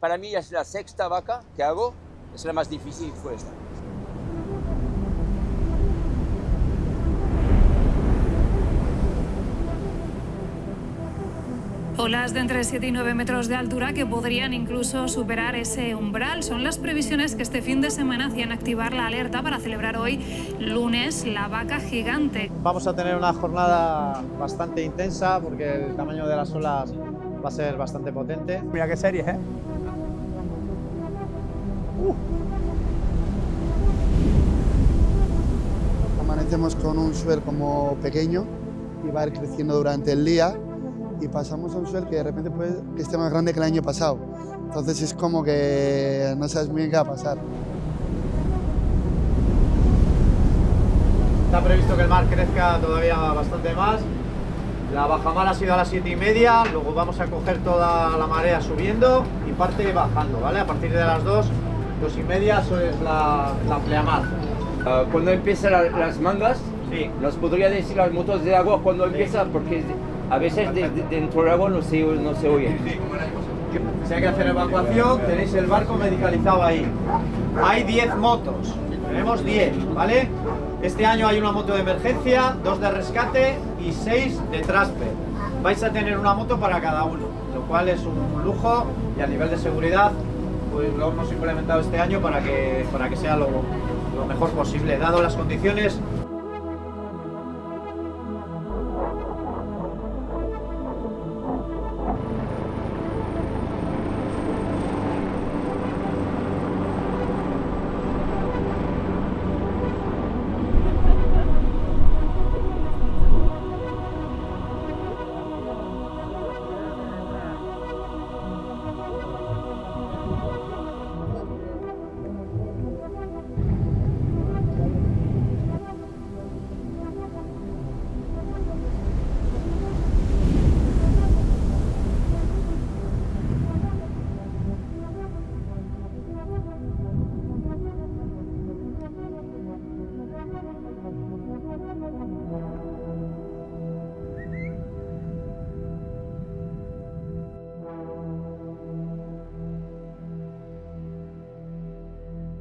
para mí es la sexta vaca que hago, es la más difícil que fue esta. Olas de entre 7 y 9 metros de altura que podrían incluso superar ese umbral. Son las previsiones que este fin de semana hacían activar la alerta para celebrar hoy, lunes, la vaca gigante. Vamos a tener una jornada bastante intensa porque el tamaño de las olas va a ser bastante potente. Mira qué series, ¿eh? Amanecemos con un suel como pequeño y va a ir creciendo durante el día. Y pasamos a un suelo que de repente puede que esté más grande que el año pasado. Entonces es como que no sabes muy bien qué va a pasar. Está previsto que el mar crezca todavía bastante más. La bajamar ha sido a las 7:30, luego vamos a coger toda la marea subiendo y parte bajando, ¿vale? A partir de las 2:30, eso es la pleamar. Cuando empiezan las mangas, Sí. nos podría decir las motos de agua cuando empieza, porque a veces dentro del agua no se oye. Si hay que hacer evacuación, tenéis el barco medicalizado ahí. Hay 10 motos, tenemos 10, ¿vale? Este año hay una moto de emergencia, 2 de rescate y 6 de transfer. Vais a tener una moto para cada uno, lo cual es un lujo y a nivel de seguridad pues lo hemos implementado este año para que sea lo mejor posible, dado las condiciones.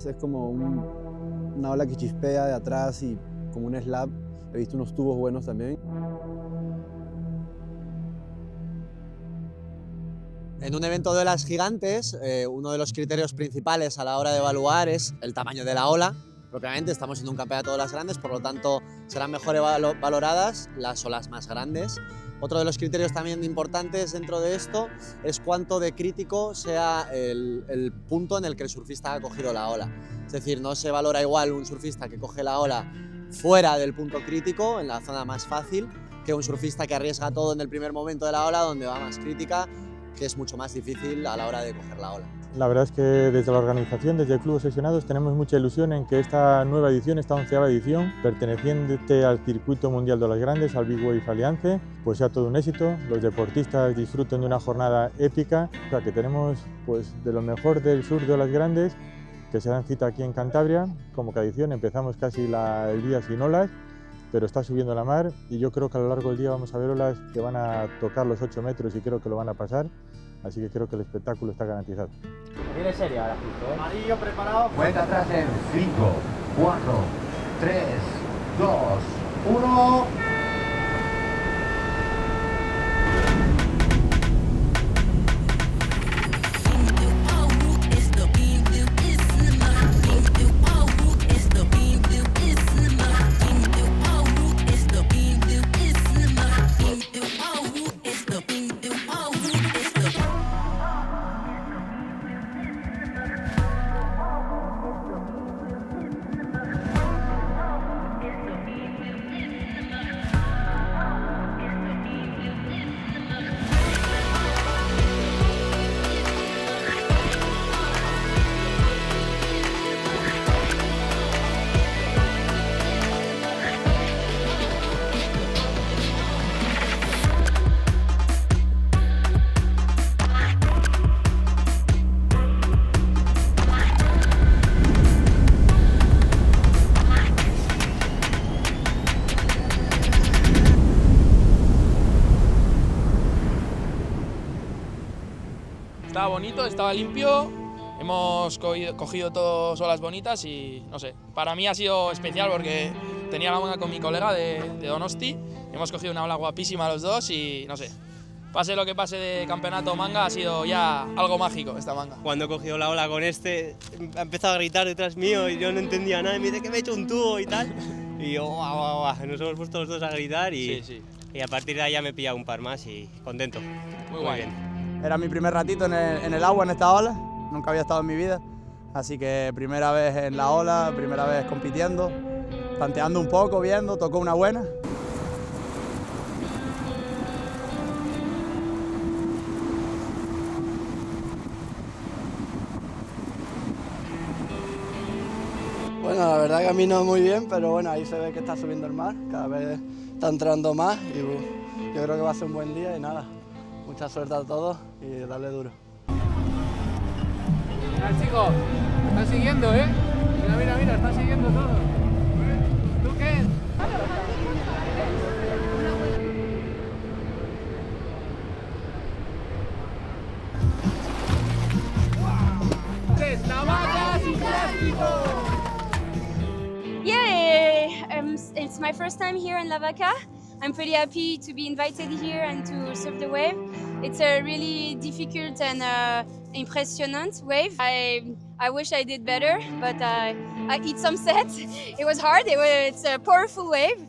Es como una ola que chispea de atrás y como un slab. He visto unos tubos buenos también. En un evento de olas gigantes, uno de los criterios principales a la hora de evaluar es el tamaño de la ola. Propiamente estamos en un campeonato de olas grandes, por lo tanto serán mejor valoradas las olas más grandes. Otro de los criterios también importantes dentro de esto es cuánto de crítico sea el punto en el que el surfista ha cogido la ola. Es decir, no se valora igual un surfista que coge la ola fuera del punto crítico, en la zona más fácil, que un surfista que arriesga todo en el primer momento de la ola, donde va más crítica, que es mucho más difícil a la hora de coger la ola. La verdad es que desde la organización, desde el Club Obsesionados, tenemos mucha ilusión en que esta nueva edición, esta 11ª edición, perteneciente al Circuito Mundial de Olas Grandes, al Big Wave Alliance, pues sea todo un éxito, los deportistas disfruten de una jornada épica, o sea que tenemos pues de lo mejor del sur de Olas Grandes, que se dan cita aquí en Cantabria. Como cada edición empezamos casi el día sin olas, pero está subiendo la mar y yo creo que a lo largo del día vamos a ver olas que van a tocar los 8 metros y creo que lo van a pasar. Así que creo que el espectáculo está garantizado. Viene serio ahora justo, ¿eh? Amarillo preparado. Cuenta atrás en 5, 4, 3, 2, 1. bonito, estaba limpio, hemos cogido todas olas bonitas y no sé, para mí ha sido especial porque tenía la manga con mi colega de Donosti, hemos cogido una ola guapísima los dos y no sé, pase lo que pase de campeonato manga ha sido ya algo mágico esta manga. Cuando he cogido la ola con este, ha empezado a gritar detrás mío y yo no entendía nada y me dice que me he hecho un tubo y tal. Y yo, guau, nos hemos puesto los dos a gritar y a partir de ahí ya me he pillado un par más y contento. Muy bien. Era mi primer ratito en el agua, en esta ola, nunca había estado en mi vida, así que primera vez en la ola, primera vez compitiendo, tanteando un poco, viendo, tocó una buena. Bueno, la verdad que a mí no muy bien, pero bueno, ahí se ve que está subiendo el mar, cada vez está entrando más y yo creo que va a ser un buen día y nada, mucha suerte a todos y darle duro. Mira, chicos, me están siguiendo, ¿eh? Mira, están siguiendo todos. ¿Tú qué? ¡Navajas y plástico! Yeah, it's my first time here in La Vaca. I'm pretty happy to be invited here and to surf the wave. It's a really difficult and impressionant wave. I wish I did better, but I hit some sets. It was hard. It's a powerful wave.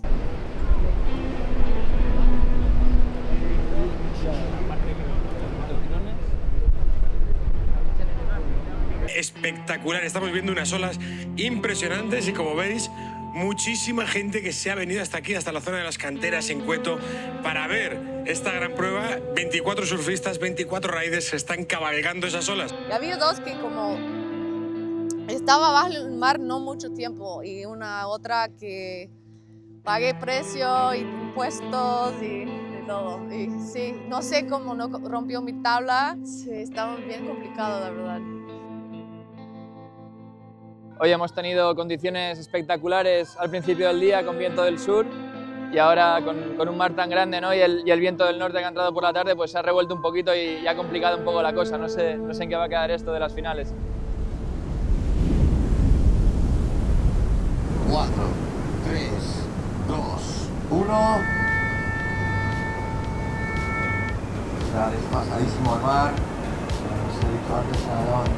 Espectacular, estamos viendo unas olas impresionantes y como veis muchísima gente que se ha venido hasta aquí, hasta la zona de las canteras en Cueto para ver esta gran prueba. 24 surfistas, 24 riders se están cabalgando esas olas. Y ha habido dos que como estaba bajo el mar no mucho tiempo y una otra que pagué precio y impuestos y todo. Y sí, no sé cómo no rompió mi tabla, sí, estaba bien complicado la verdad. Hoy hemos tenido condiciones espectaculares al principio del día con viento del sur y ahora con un mar tan grande, ¿no? y el viento del norte que ha entrado por la tarde pues se ha revuelto un poquito y ha complicado un poco la cosa. No sé en qué va a quedar esto de las finales. 4, 3, 2, 1. Está desfasadísimo al mar. Como os he dicho antes, se ha dado 7.000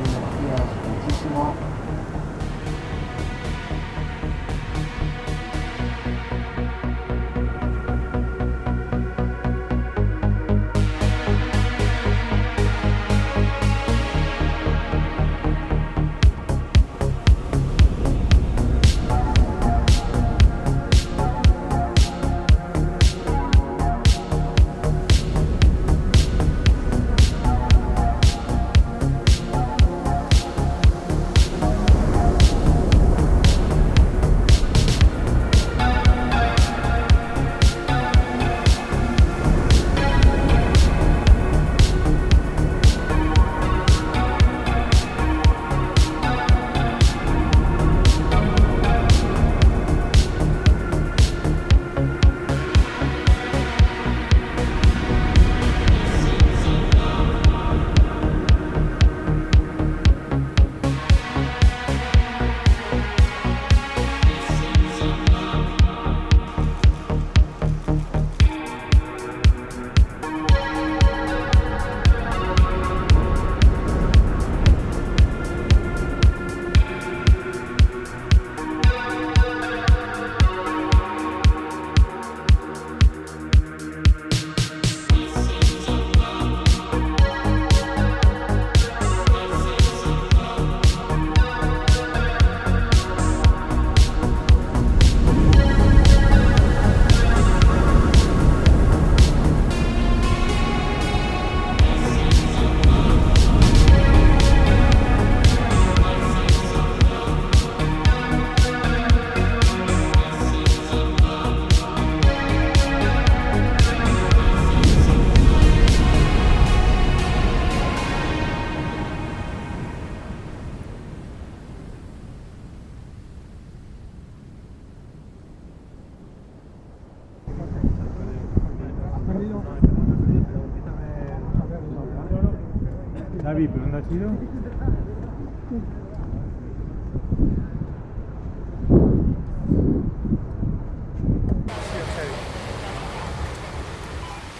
energías, muchísimo. VIP, ¿no ha sido?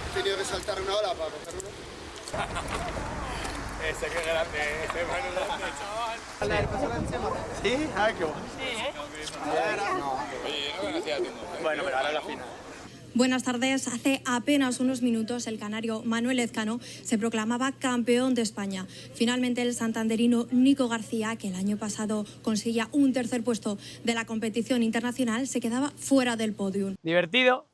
He tenido que saltar una ola para coger uno. Ese que grande, ese mano grande, chaval. ¿Sí? Ah, qué bueno. Bueno, pero ahora la final. Buenas tardes. Hace apenas unos minutos el canario Manuel Lezcano se proclamaba campeón de España. Finalmente el santanderino Nico García, que el año pasado conseguía un tercer puesto de la competición internacional, se quedaba fuera del podium. Divertido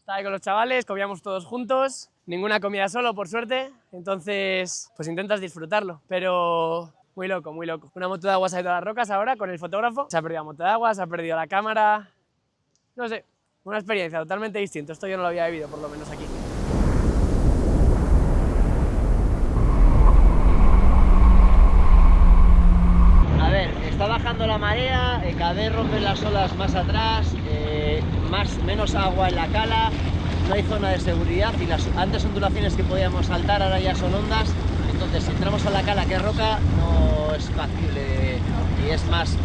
estar ahí con los chavales, comíamos todos juntos, ninguna comida solo por suerte, entonces pues intentas disfrutarlo, pero muy loco, muy loco. Una moto de agua se ha ido a las rocas ahora con el fotógrafo, se ha perdido la moto de agua, se ha perdido la cámara, no sé. Una experiencia totalmente distinta, esto yo no lo había vivido, por lo menos aquí. A ver, está bajando la marea, cada vez rompen las olas más atrás, menos agua en la cala, no hay zona de seguridad y las antes ondulaciones que podíamos saltar ahora ya son ondas, entonces si entramos a la cala que es roca no es factible y es más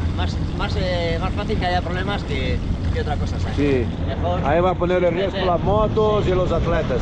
fácil que haya problemas que otra cosa. ¿Sabes? Sí, mejor, ahí va a poner en riesgo las motos y los atletas.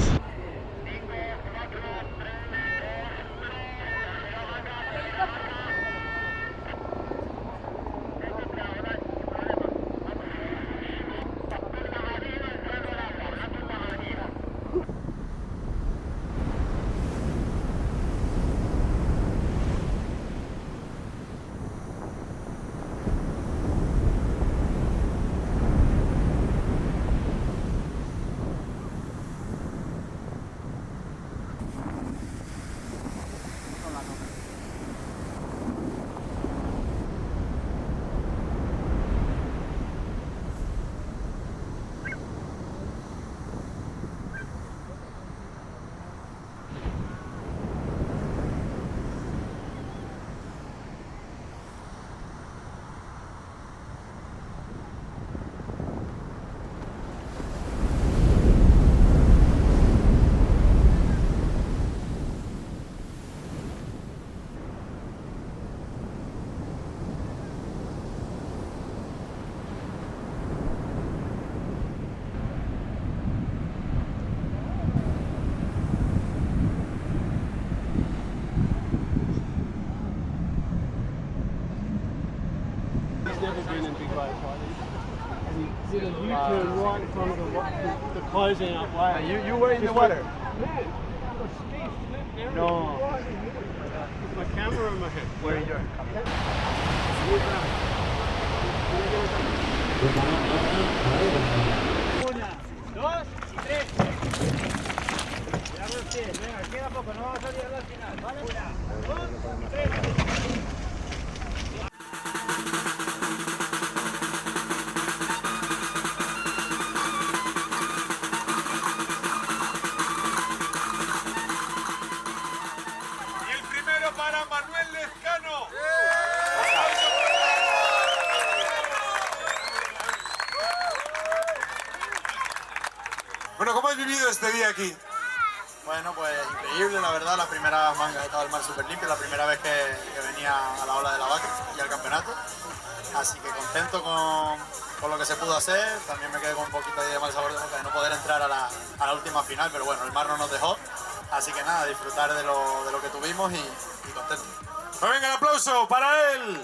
Never been in big waves like this. It's a U-turn right in front of the closing up wave. You were in the water? Man, a steep flip down. No. With my camera in my head. Where are you going? Una, dos y tres. Cuidado los pies, venga, queda poco, no vamos a llegar al final, ¿vale? Una, dos y tres. Para Manuel Lezcano. Bueno, ¿cómo has vivido este día aquí? Bueno, pues increíble, la verdad, la primera manga, estaba el mar súper limpio, la primera vez que venía a la ola de la vaca y al campeonato. Así que contento con lo que se pudo hacer, también me quedé con un poquito de mal sabor de boca de no poder entrar a la última final, pero bueno, el mar no nos dejó. Así que nada, disfrutar de lo que tuvimos y contento. Pues venga, el aplauso para él.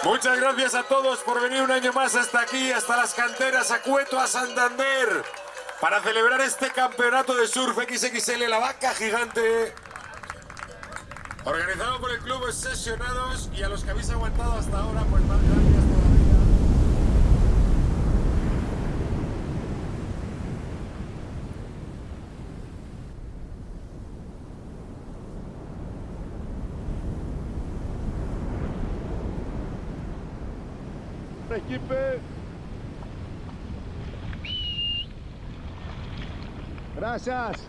Muchas gracias a todos por venir un año más hasta aquí, hasta las canteras, a Cueto, a Santander, para celebrar este campeonato de surf XXL La Vaca Gigante, organizado por el Club Obsesionados, y a los que habéis aguantado hasta ahora, pues más gracias todavía. Equipe. Gracias.